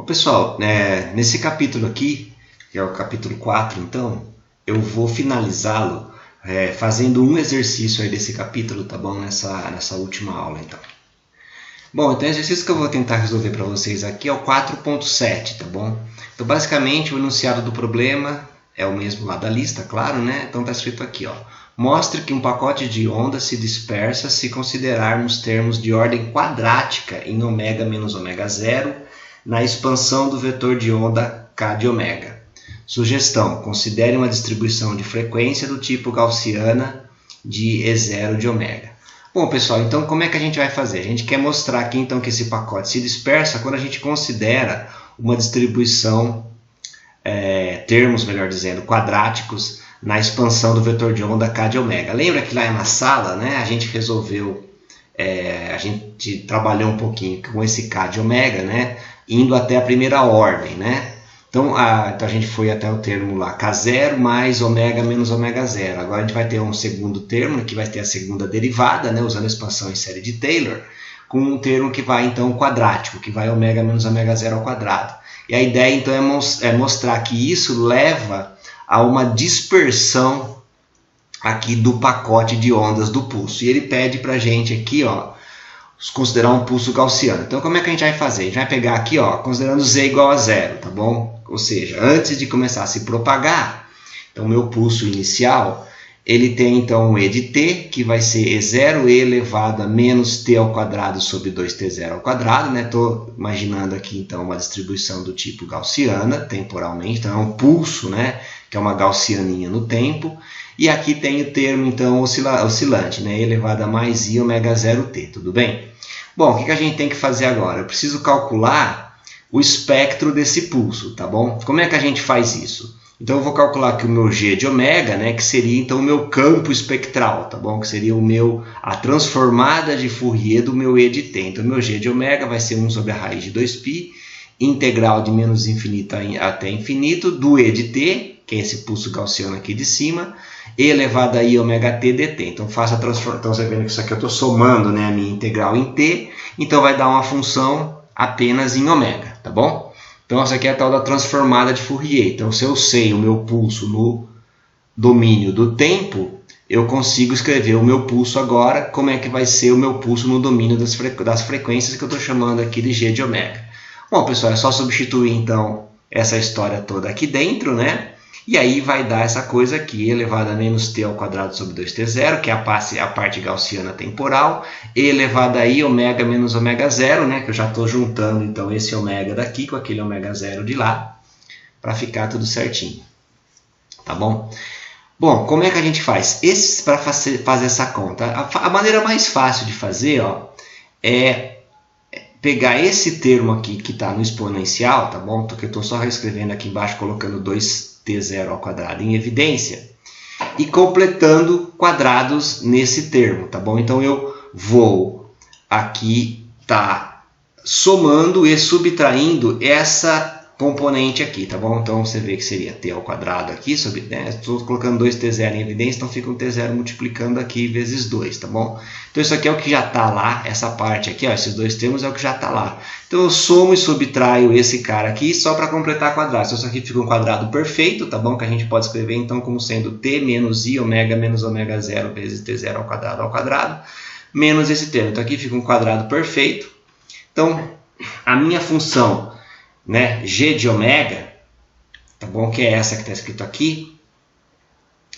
Pessoal, nesse capítulo aqui, que é o capítulo 4, então, eu vou finalizá-lo fazendo um exercício aí desse capítulo, tá bom? Nessa última aula, então. Bom, então o exercício que eu vou tentar resolver para vocês aqui é o 4.7, tá bom? Então, basicamente, o enunciado do problema é o mesmo lá da lista, claro, né? Então, está escrito aqui, ó. Mostre que um pacote de onda se dispersa se considerarmos termos de ordem quadrática em ômega menos ômega zero na expansão do vetor de onda k de ômega. Sugestão, considere uma distribuição de frequência do tipo gaussiana de E0 de ômega. Bom, pessoal, então como é que a gente vai fazer? A gente quer mostrar aqui então que esse pacote se dispersa quando a gente considera uma distribuição, termos, melhor dizendo, quadráticos na expansão do vetor de onda k de ômega. Lembra que lá na sala, né, a gente resolveu, a gente trabalhou um pouquinho com esse k de ômega, né, indo até a primeira ordem, né? Então a gente foi até o termo lá, K0 mais ômega menos ômega zero. Agora a gente vai ter um segundo termo, que vai ter a segunda derivada, né, usando a expansão em série de Taylor, com um termo que vai então quadrático, que vai ômega menos ômega zero ao quadrado. E a ideia então é mostrar que isso leva a uma dispersão aqui do pacote de ondas do pulso. E ele pede para a gente aqui, ó, considerar um pulso gaussiano. Então, como é que a gente vai fazer? A gente vai pegar aqui, ó, considerando z igual a zero, tá bom? Ou seja, antes de começar a se propagar, então, o meu pulso inicial, ele tem, então, um E de t, que vai ser E0e elevado a menos t ao quadrado sobre 2t0 ao quadrado, né? Estou imaginando aqui, então, uma distribuição do tipo gaussiana, temporalmente. Então, é um pulso, né? Que é uma gaussianinha no tempo. E aqui tem o termo, então, oscilante, né? E elevado a mais i ômega 0t, tudo bem? Bom, o que a gente tem que fazer agora? Eu preciso calcular o espectro desse pulso, tá bom? Como é que a gente faz isso? Então, eu vou calcular aqui o meu g de ômega, né? Que seria, então, o meu campo espectral, tá bom? Que seria a transformada de Fourier do meu e de t. Então, o meu g de ômega vai ser 1 sobre a raiz de 2π, integral de menos infinito até infinito, do e de t, que é esse pulso gaussiano aqui de cima, e elevado a i ômega t dt. Então, faço a transformação. Então, você vendo que isso aqui eu estou somando, né, a minha integral em t, então vai dar uma função apenas em ômega, tá bom? Então, essa aqui é a tal da transformada de Fourier. Então, se eu sei o meu pulso no domínio do tempo, eu consigo escrever o meu pulso agora, como é que vai ser o meu pulso no domínio das frequências que eu estou chamando aqui de g de ômega. Bom, pessoal, é só substituir, então, essa história toda aqui dentro, né? E aí vai dar essa coisa aqui, elevado a menos t ao quadrado sobre 2t0, que é a parte gaussiana temporal, e elevado a i ômega menos ômega zero, né, que eu já estou juntando então esse ômega daqui com aquele ômega zero de lá, para ficar tudo certinho. Tá bom? Bom, como é que a gente faz? Para fazer essa conta, a maneira mais fácil de fazer, ó, é pegar esse termo aqui que está no exponencial, tá bom? Porque eu estou só reescrevendo aqui embaixo, colocando 2t0 ao quadrado em evidência, e completando quadrados nesse termo, tá bom? Então, eu vou aqui somando e subtraindo essa componente aqui, tá bom? Então, você vê que seria t ao quadrado aqui, né? Estou colocando 2t0 em evidência, então fica um t0 multiplicando aqui vezes 2, tá bom? Então, isso aqui é o que já está lá, essa parte aqui, ó, esses dois termos é o que já está lá. Então, eu somo e subtraio esse cara aqui só para completar quadrados. Então, isso aqui fica um quadrado perfeito, tá bom? Que a gente pode escrever, então, como sendo t menos i ômega menos ômega zero vezes t0 ao quadrado, menos esse termo. Então, aqui fica um quadrado perfeito. Então, a minha função, né, g de ômega, tá bom? Que é essa que está escrito aqui,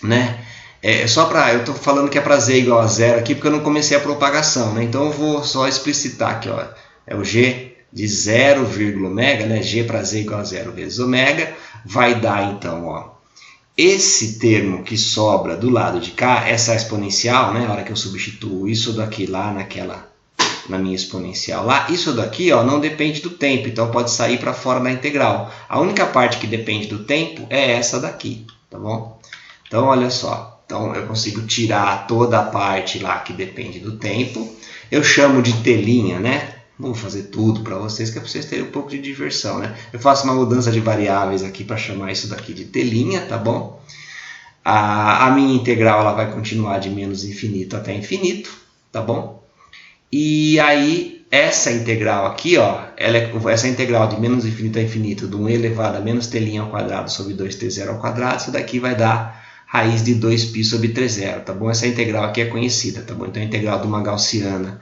né? Eu estou falando que é para z igual a zero aqui porque eu não comecei a propagação, né? Então eu vou só explicitar aqui, ó, é o g de 0, ômega, né? G para z igual a zero vezes ômega, vai dar então, ó, esse termo que sobra do lado de cá, essa exponencial, né? A hora que eu substituo isso daqui lá na minha exponencial lá, isso daqui, ó, não depende do tempo, então pode sair para fora da integral. A única parte que depende do tempo é essa daqui, tá bom? Então, olha só. Então, eu consigo tirar toda a parte lá que depende do tempo. Eu chamo de telinha, né? Vou fazer tudo para vocês, que é para vocês terem um pouco de diversão, né? Eu faço uma mudança de variáveis aqui para chamar isso daqui de telinha, tá bom? A minha integral ela vai continuar de menos infinito até infinito, tá bom? E aí, essa integral aqui, ó, essa integral de menos infinito a infinito de 1 elevado a menos t' ao quadrado sobre 2t0 ao quadrado, isso daqui vai dar raiz de 2π sobre 3/0, tá bom? Essa integral aqui é conhecida, tá bom? Então a integral de uma gaussiana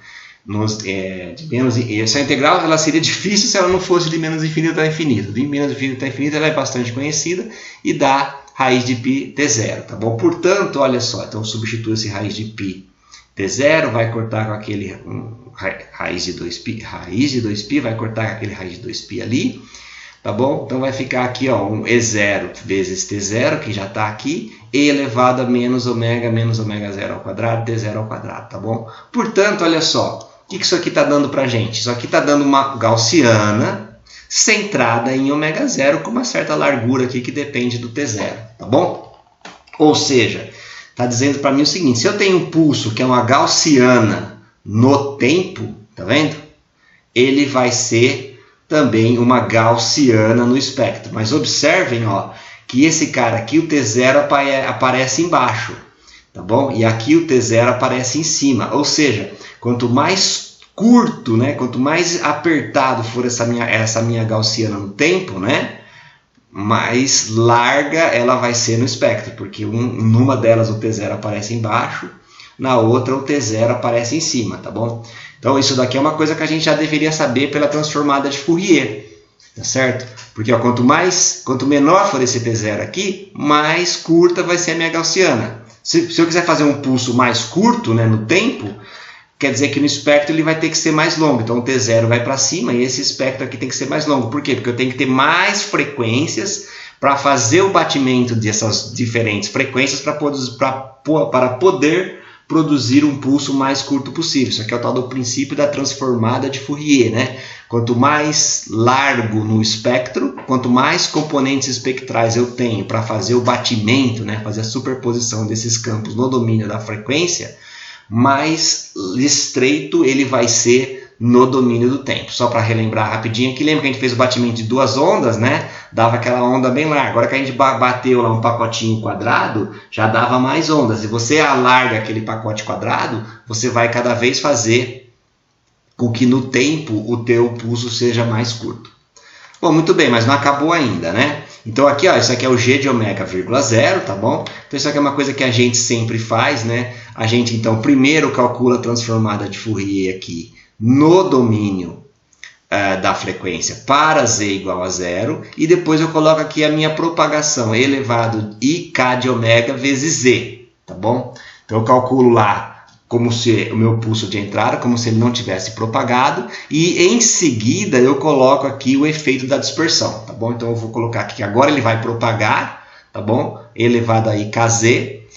essa integral ela seria difícil se ela não fosse de menos infinito a infinito. De menos infinito a infinito ela é bastante conhecida e dá raiz de π t0, tá bom? Portanto, olha só, então substitui esse raiz de π t0, vai cortar com aquele raiz de 2π, vai cortar com aquele raiz de 2π ali, tá bom? Então vai ficar aqui, ó, um E0 vezes t0, que já está aqui, e elevado a menos ômega 0 ao quadrado, t0 ao quadrado, tá bom? Portanto, olha só, o que isso aqui está dando para a gente? Isso aqui está dando uma gaussiana centrada em ômega 0 com uma certa largura aqui que depende do t0, tá bom? Ou seja, está dizendo para mim o seguinte, se eu tenho um pulso que é uma gaussiana no tempo, tá vendo? Ele vai ser também uma gaussiana no espectro. Mas observem, ó, que esse cara aqui, o t0 aparece embaixo, tá bom? E aqui o t0 aparece em cima. Ou seja, quanto mais curto, né, quanto mais apertado for essa minha gaussiana no tempo, né, mais larga ela vai ser no espectro, porque numa delas o t0 aparece embaixo, na outra o t0 aparece em cima, tá bom? Então isso daqui é uma coisa que a gente já deveria saber pela transformada de Fourier, tá certo? Porque ó, quanto menor for esse t0 aqui, mais curta vai ser a minha gaussiana. Se eu quiser fazer um pulso mais curto, né, no tempo, quer dizer que no espectro ele vai ter que ser mais longo. Então o t0 vai para cima e esse espectro aqui tem que ser mais longo. Por quê? Porque eu tenho que ter mais frequências para fazer o batimento dessas diferentes frequências para poder produzir um pulso mais curto possível. Isso aqui é o tal do princípio da transformada de Fourier, né? Quanto mais largo no espectro, quanto mais componentes espectrais eu tenho para fazer o batimento, né? Fazer a superposição desses campos no domínio da frequência, mais estreito ele vai ser no domínio do tempo. Só para relembrar rapidinho aqui, lembra que a gente fez o batimento de duas ondas, né? Dava aquela onda bem larga. Agora que a gente bateu lá um pacotinho quadrado, já dava mais ondas. E você alarga aquele pacote quadrado, você vai cada vez fazer com que no tempo o teu pulso seja mais curto. Bom, muito bem, mas não acabou ainda, né? Então aqui, ó, isso aqui é o g de ômega, 0, tá bom? Então isso aqui é uma coisa que a gente sempre faz, né? A gente então primeiro calcula a transformada de Fourier aqui no domínio da frequência para z igual a 0 e depois eu coloco aqui a minha propagação elevado i k de ômega vezes z, tá bom? Então eu calculo lá como se o meu pulso de entrada, como se ele não tivesse propagado, e em seguida eu coloco aqui o efeito da dispersão, tá bom? Então eu vou colocar aqui que agora ele vai propagar, tá bom? Elevado a ikz,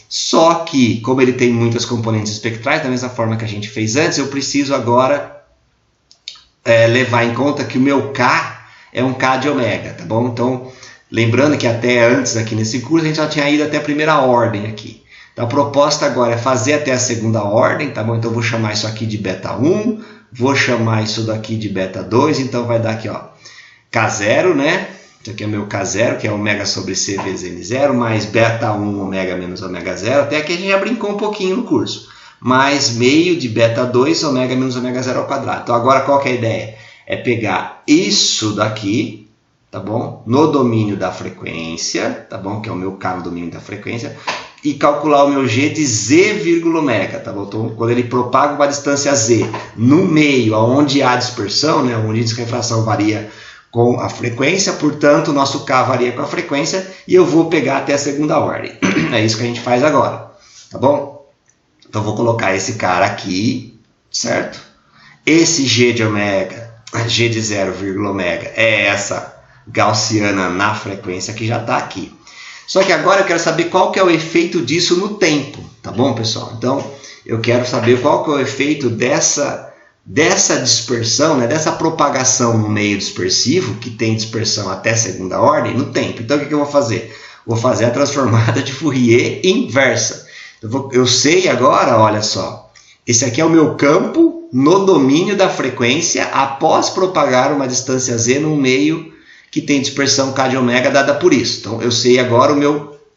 só que como ele tem muitas componentes espectrais, da mesma forma que a gente fez antes, eu preciso agora levar em conta que o meu k é um k de ômega, tá bom? Então, lembrando que até antes aqui nesse curso a gente já tinha ido até a primeira ordem aqui. Então, a proposta agora é fazer até a segunda ordem, tá bom? Então, eu vou chamar isso aqui de beta 1, vou chamar isso daqui de beta 2, então vai dar aqui, ó, K0, né? Isso aqui é o meu K0, que é ômega sobre C vezes N0, mais beta 1 ômega menos ômega 0. Até aqui a gente já brincou um pouquinho no curso. Mais meio de beta 2 ômega menos ômega 0 ao quadrado. Então, agora qual que é a ideia? É pegar isso daqui, tá bom? No domínio da frequência, tá bom? Que é o meu K no domínio da frequência. E calcular o meu G de z, ômega, tá bom? Então, quando ele propaga uma distância z no meio, onde há dispersão, né? Onde a refração varia com a frequência, portanto, o nosso K varia com a frequência e eu vou pegar até a segunda ordem. É isso que a gente faz agora, tá bom? Então, vou colocar esse cara aqui, certo? Esse G de ômega, G de 0, ômega, é essa gaussiana na frequência que já está aqui. Só que agora eu quero saber qual que é o efeito disso no tempo, tá bom, pessoal? Então, eu quero saber qual que é o efeito dessa dispersão, né, dessa propagação no meio dispersivo, que tem dispersão até segunda ordem, no tempo. Então, o que eu vou fazer? Vou fazer a transformada de Fourier inversa. Eu sei agora, olha só, esse aqui é o meu campo no domínio da frequência após propagar uma distância z no meio que tem dispersão k de ômega dada por isso. Então, eu sei agora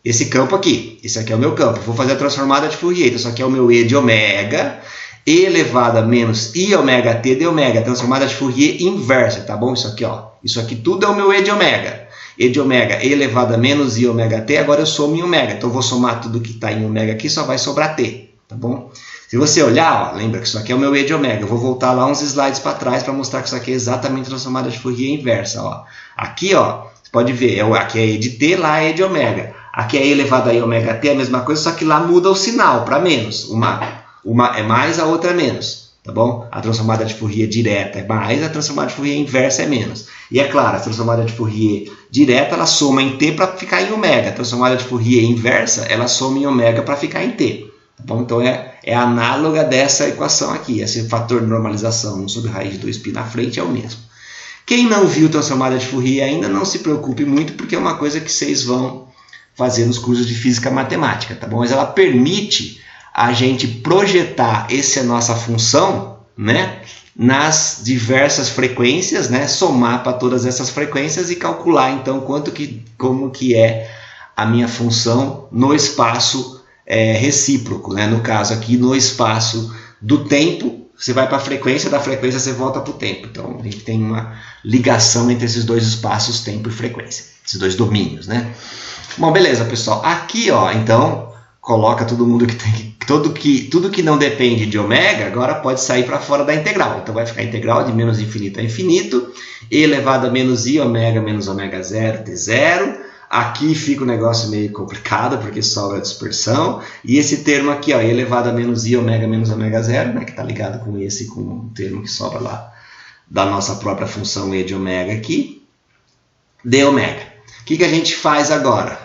esse campo aqui. Esse aqui é o meu campo. Vou fazer a transformada de Fourier. Então, isso aqui é o meu e de ômega e elevado a menos i ômega t de ômega, transformada de Fourier inversa, tá bom? Isso aqui, ó, isso aqui tudo é o meu e de ômega. E de ômega e elevado a menos i ômega t, agora eu somo em ômega. Então eu vou somar tudo que está em ômega aqui, só vai sobrar t, tá bom? Se você olhar, ó, lembra que isso aqui é o meu e de ômega. Eu vou voltar lá uns slides para trás para mostrar que isso aqui é exatamente a transformada de Fourier inversa, ó. Aqui, ó, você pode ver, aqui é e de t, lá é e de ômega. Aqui é e elevado a i ômega t, é a mesma coisa, só que lá muda o sinal para menos. Uma é mais, a outra é menos, tá bom? A transformada de Fourier direta é mais, a transformada de Fourier inversa é menos. E é claro, a transformada de Fourier direta, ela soma em t para ficar em ômega. A transformada de Fourier inversa, ela soma em ômega para ficar em t. Tá bom? Então é análoga dessa equação aqui. Esse fator de normalização 1 sobre raiz de 2π na frente é o mesmo. Quem não viu transformada de Fourier ainda, não se preocupe muito, porque é uma coisa que vocês vão fazer nos cursos de física matemática, tá bom? Mas ela permite a gente projetar essa nossa função, né, nas diversas frequências, né, somar para todas essas frequências e calcular então como que é a minha função no espaço recíproco, né? No caso aqui no espaço do tempo, você vai para a frequência, da frequência você volta para o tempo. Então a gente tem uma ligação entre esses dois espaços, tempo e frequência, esses dois domínios, né? Bom, beleza, pessoal. Aqui, ó, então coloca todo mundo que tem tudo que não depende de ômega, agora pode sair para fora da integral. Então vai ficar a integral de menos infinito a infinito, e elevado a menos i ômega menos ômega zero t0. Aqui fica o negócio meio complicado, porque sobra a dispersão. E esse termo aqui, ó, elevado a menos i ômega menos ômega zero, né, que está ligado com o termo que sobra lá da nossa própria função e de ômega aqui, de ômega. O que a gente faz agora?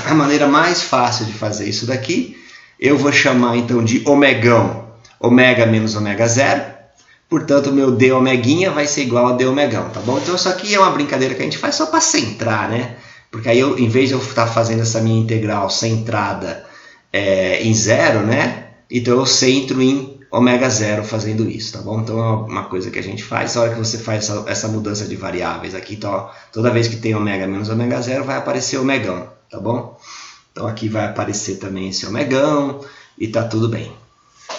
A maneira mais fácil de fazer isso daqui, eu vou chamar então de omegão, ômega menos ômega zero. Portanto, o meu d omeguinha vai ser igual a d omegão, tá bom? Então isso aqui é uma brincadeira que a gente faz só para centrar, né? Porque aí, em vez de eu estar fazendo essa minha integral centrada em zero, né? Então eu centro em ômega zero fazendo isso, tá bom? Então é uma coisa que a gente faz. A hora que você faz essa mudança de variáveis aqui, então, ó, toda vez que tem ômega menos ômega zero, vai aparecer omegão, tá bom? Então aqui vai aparecer também esse omegão e tá tudo bem,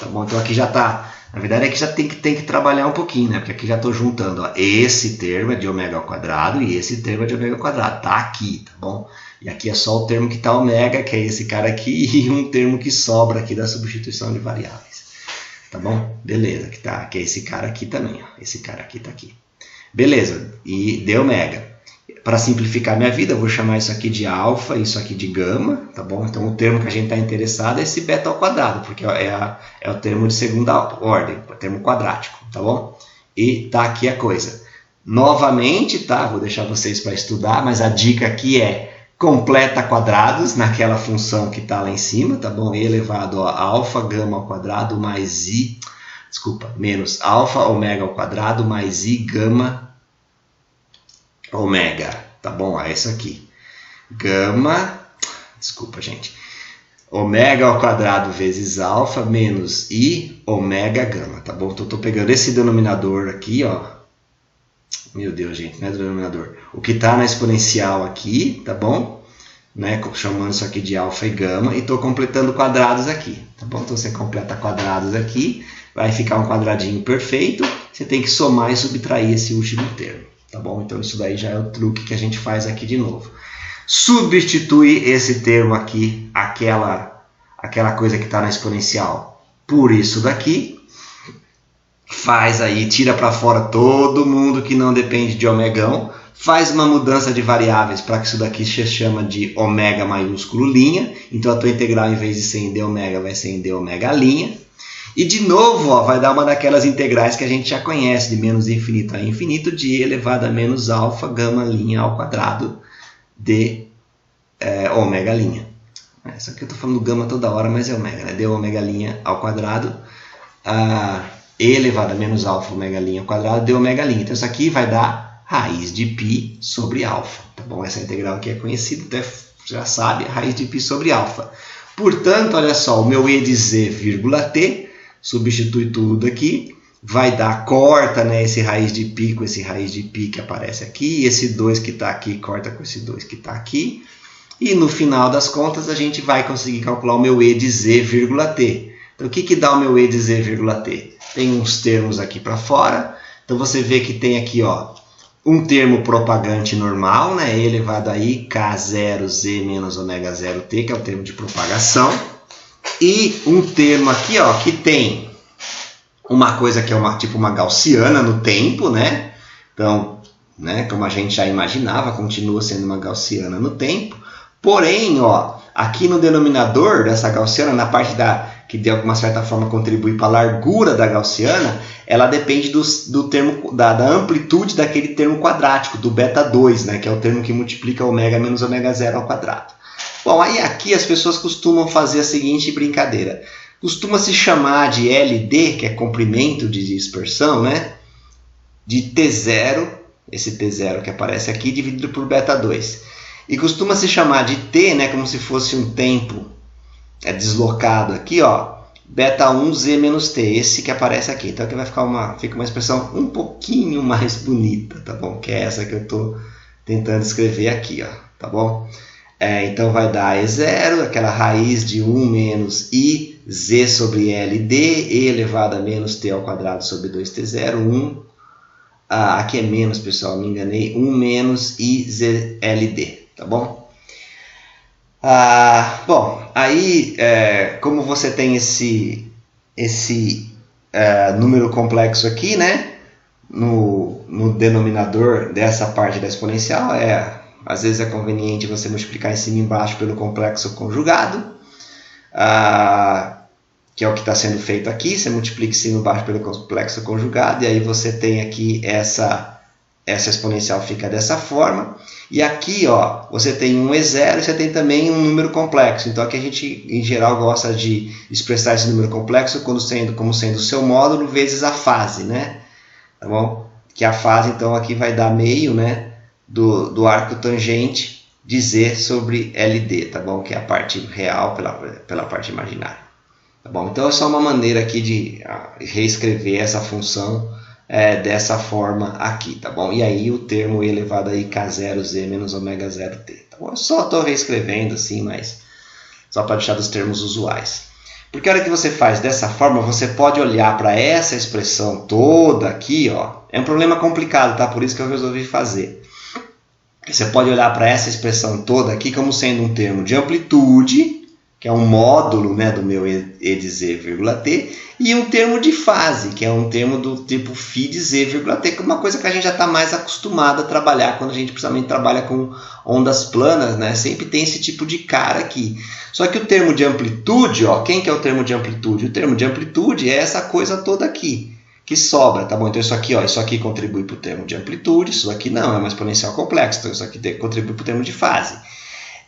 tá bom? Então aqui já tá... Na verdade, aqui já tem que trabalhar um pouquinho, né? Porque aqui já estou juntando, ó, esse termo é de ômega ao quadrado e esse termo é de ômega ao quadrado. Tá aqui, tá bom? E aqui é só o termo que está ômega, que é esse cara aqui, e um termo que sobra aqui da substituição de variáveis. Tá bom? Beleza, que é esse cara aqui também, ó. Esse cara aqui está aqui. Beleza, e de ômega. Para simplificar minha vida, eu vou chamar isso aqui de alfa, isso aqui de gama, tá bom? Então o termo que a gente está interessado é esse beta ao quadrado, porque é o termo de segunda ordem, o termo quadrático, tá bom? E tá aqui a coisa. Novamente, tá? Vou deixar vocês para estudar, mas a dica aqui é completa quadrados naquela função que está lá em cima, tá bom? E elevado a alfa gama ao quadrado mais i, menos alfa ômega ao quadrado mais i gama ômega, tá bom? É isso aqui. Gama, gente. Ômega ao quadrado vezes alfa menos i ômega gama, tá bom? Então, estou pegando esse denominador aqui, ó. Meu Deus, gente, não é denominador. O que está na exponencial aqui, tá bom? Né? Chamando isso aqui de alfa e gama. E estou completando quadrados aqui, tá bom? Então, você completa quadrados aqui, vai ficar um quadradinho perfeito. Você tem que somar e subtrair esse último termo. Tá bom? Então isso daí já é o truque que a gente faz aqui de novo. Substitui esse termo aqui, aquela coisa que está na exponencial, por isso daqui. Faz aí, tira para fora todo mundo que não depende de omegão. Faz uma mudança de variáveis para que isso daqui se chama de ômega maiúsculo linha. Então a tua integral, em vez de ser em d ômega, vai ser em d ômega linha. E de novo, ó, vai dar uma daquelas integrais que a gente já conhece, de menos infinito a infinito, de e elevado a menos alfa gama linha ao quadrado de ômega linha. Essa aqui eu estou falando gama toda hora, mas é ômega, né? De ômega linha ao quadrado, e elevado a menos alfa ômega linha ao quadrado de ômega linha. Então isso aqui vai dar raiz de π sobre alfa. Tá bom? Essa integral aqui é conhecida, até já sabe, raiz de π sobre alfa. Portanto, olha só, o meu e de z, vírgula t, substitui tudo aqui, vai dar, corta, né, esse raiz de π com esse raiz de π que aparece aqui, e esse 2 que está aqui corta com esse 2 que está aqui, e no final das contas a gente vai conseguir calcular o meu e de z, vírgula t. Então, o que dá o meu E de Z, vírgula T? Tem uns termos aqui para fora. Então, você vê que tem aqui, ó, um termo propagante normal, né? E elevado a I, K0Z menos ômega 0T, que é o termo de propagação. E um termo aqui, ó, que tem uma coisa que é tipo uma gaussiana no tempo, né? Então, né, como a gente já imaginava, continua sendo uma gaussiana no tempo. Porém, ó, aqui no denominador dessa gaussiana, na parte que de alguma certa forma contribui para a largura da gaussiana, ela depende do termo, da amplitude daquele termo quadrático, do beta 2, né, que é o termo que multiplica ômega menos ômega 0 ao quadrado. Bom, aí aqui as pessoas costumam fazer a seguinte brincadeira. Costuma se chamar de LD, que é comprimento de dispersão, né, de T0, esse T0 que aparece aqui, dividido por beta 2. E costuma se chamar de T, né, como se fosse um tempo deslocado aqui, ó, beta 1 Z menos T, esse que aparece aqui. Então aqui vai fica uma expressão um pouquinho mais bonita, tá bom? Que é essa que eu estou tentando escrever aqui, ó, tá bom? Então vai dar E0, aquela raiz de 1 menos I Z sobre LD, E elevado a menos T ao quadrado sobre 2T0, 1. Aqui é menos, pessoal, me enganei, 1 menos IZLD, tá bom? Bom, aí, como você tem esse número complexo aqui, né, no denominador dessa parte da exponencial, às vezes é conveniente você multiplicar em cima e embaixo pelo complexo conjugado, que é o que está sendo feito aqui. Você multiplica em cima e embaixo pelo complexo conjugado, e aí você tem aqui essa exponencial fica dessa forma. E aqui, ó, você tem um E0 e você tem também um número complexo. Então aqui a gente, em geral, gosta de expressar esse número complexo como sendo o seu módulo vezes a fase, né? Tá bom? Que a fase, então, aqui vai dar meio, né, do arco tangente de Z sobre LD, tá bom? Que é a parte real pela parte imaginária. Tá bom? Então é só uma maneira aqui de reescrever essa função dessa forma aqui, tá bom? E aí o termo elevado a K0Z menos ômega 0T, tá bom? Eu só estou reescrevendo assim, mas só para deixar dos termos usuais. Porque a hora que você faz dessa forma, você pode olhar para essa expressão toda aqui, ó. É um problema complicado, tá? Por isso que eu resolvi fazer. Você pode olhar para essa expressão toda aqui como sendo um termo de amplitude, que é um módulo, né, do meu E de Z, vírgula T, e um termo de fase, que é um termo do tipo φ de Z, vírgula T, que é uma coisa que a gente já está mais acostumado a trabalhar quando a gente principalmente trabalha com ondas planas, né? Sempre tem esse tipo de cara aqui. Só que o termo de amplitude, ó, quem que é o termo de amplitude? O termo de amplitude é essa coisa toda aqui, que sobra, tá bom? Então isso aqui, ó, isso aqui contribui para o termo de amplitude, isso aqui não, é uma exponencial complexa, então isso aqui contribui para o termo de fase.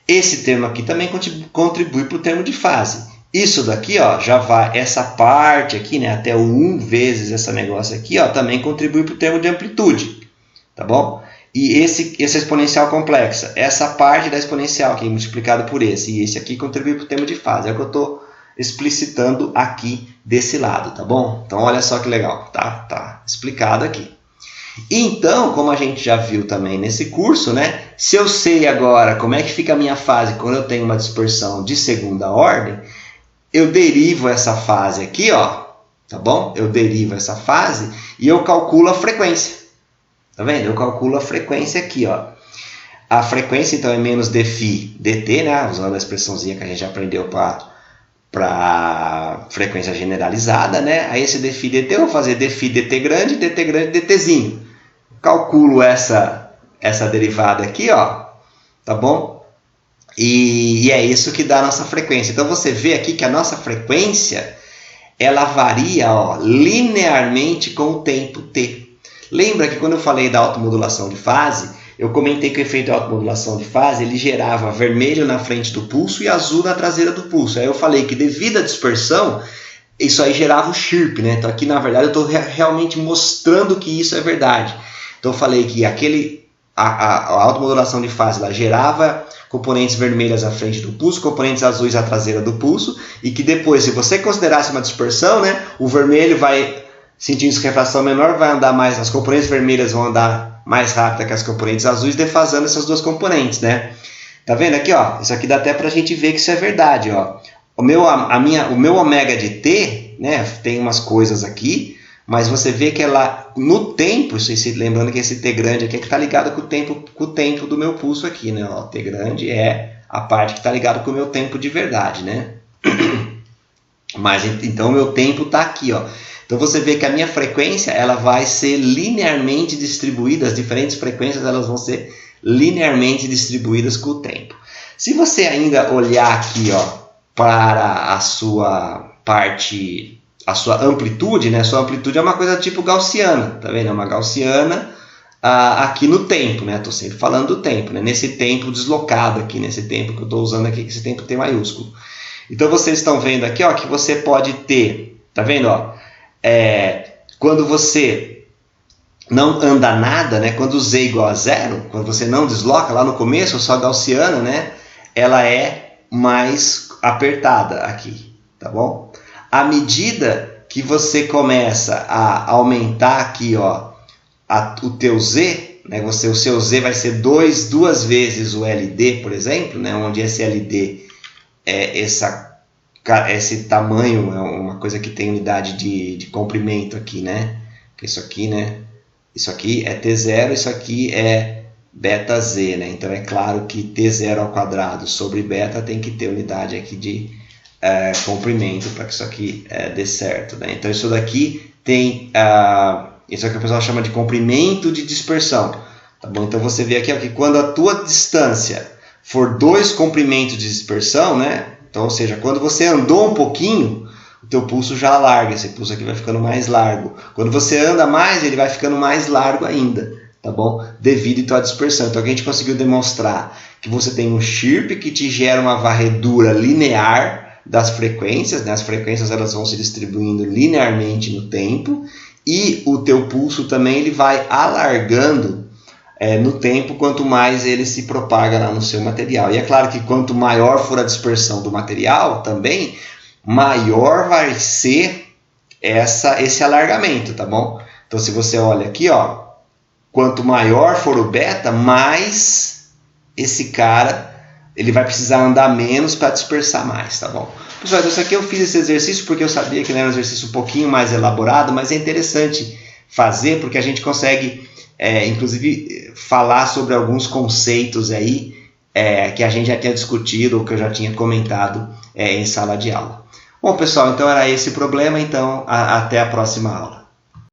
Esse termo aqui também contribui para o termo de fase. Isso daqui, ó, já vai, essa parte aqui, né, até o 1 vezes esse negócio aqui, ó, também contribui para o termo de amplitude, tá bom? E essa exponencial complexa, essa parte da exponencial aqui multiplicado por e esse aqui contribui para o termo de fase. É o que eu estou explicitando aqui desse lado, tá bom? Então olha só que legal, tá explicado aqui. Então, como a gente já viu também nesse curso, né, se eu sei agora como é que fica a minha fase quando eu tenho uma dispersão de segunda ordem, eu derivo essa fase aqui, ó, tá bom? Eu derivo essa fase e eu calculo a frequência. Tá vendo? Eu calculo a frequência aqui, ó. A frequência, então, é menos dφ dt, né, usando a expressãozinha que a gente já aprendeu para frequência generalizada, né? Aí esse dφ dt eu vou fazer dφ dt grande, dtzinho. Calculo essa derivada aqui, ó, tá bom? E é isso que dá a nossa frequência. Então você vê aqui que a nossa frequência ela varia, ó, linearmente com o tempo t. Lembra que quando eu falei da automodulação de fase, eu comentei que o efeito da automodulação de fase ele gerava vermelho na frente do pulso e azul na traseira do pulso. Aí eu falei que devido à dispersão, isso aí gerava o chirp, né? Então aqui na verdade eu estou realmente mostrando que isso é verdade. Então eu falei que a automodulação de fase ela gerava componentes vermelhas à frente do pulso, componentes azuis à traseira do pulso, e que depois, se você considerasse uma dispersão, né, o vermelho vai, sentindo refração menor, vai andar mais, as componentes vermelhas vão andar mais rápido que as componentes azuis, defasando essas duas componentes, né? Tá vendo aqui, ó? Isso aqui dá até pra gente ver que isso é verdade, ó. o meu ômega de T, né, tem umas coisas aqui, mas você vê que ela, no tempo, lembrando que esse T grande aqui é que está ligado com o tempo do meu pulso aqui, né? O T grande é a parte que está ligada com o meu tempo de verdade, né? Mas então o meu tempo está aqui, ó. Então você vê que a minha frequência ela vai ser linearmente distribuída, as diferentes frequências elas vão ser linearmente distribuídas com o tempo. Se você ainda olhar aqui, ó, para a sua parte, a sua amplitude, né? A sua amplitude é uma coisa tipo gaussiana, tá vendo? É uma gaussiana aqui no tempo, né? Estou sempre falando do tempo, né? Nesse tempo deslocado aqui, nesse tempo que eu estou usando aqui, esse tempo T maiúsculo. Então vocês estão vendo aqui, ó, que você pode ter, tá vendo, ó? Quando você não anda nada, né? Quando Z é igual a zero, quando você não desloca, lá no começo, a sua gaussiana, né? Ela é mais apertada aqui, tá bom? À medida que você começa a aumentar aqui, ó, o teu Z, né? O seu Z vai ser duas vezes o LD, por exemplo, né? Onde esse LD é esse tamanho, é uma coisa que tem unidade de comprimento aqui, né? Isso aqui, né? Isso aqui é T0, isso aqui é beta Z, né? Então é claro que T0 ao quadrado sobre beta tem que ter unidade aqui de comprimento para que isso aqui dê certo, né? Então isso daqui tem isso aqui o pessoal chama de comprimento de dispersão, tá bom? Então você vê aqui ó, que quando a tua distância for 2 comprimentos de dispersão, né? Então, ou seja, quando você andou um pouquinho, o teu pulso já alarga, esse pulso aqui vai ficando mais largo. Quando você anda mais, ele vai ficando mais largo ainda, tá bom? Devido então à dispersão. Então, aqui a gente conseguiu demonstrar que você tem um chirp que te gera uma varredura linear das frequências, né? As frequências elas vão se distribuindo linearmente no tempo e o teu pulso também ele vai alargando no tempo, quanto mais ele se propaga lá no seu material. E é claro que quanto maior for a dispersão do material, também, maior vai ser esse alargamento, tá bom? Então, se você olha aqui, ó, quanto maior for o beta, mais esse cara ele vai precisar andar menos para dispersar mais, tá bom? Pessoal, isso aqui eu fiz esse exercício porque eu sabia que ele era um exercício um pouquinho mais elaborado, mas é interessante fazer porque a gente consegue inclusive falar sobre alguns conceitos aí que a gente já tinha discutido ou que eu já tinha comentado em sala de aula. Bom, pessoal, então era esse o problema, então até a próxima aula.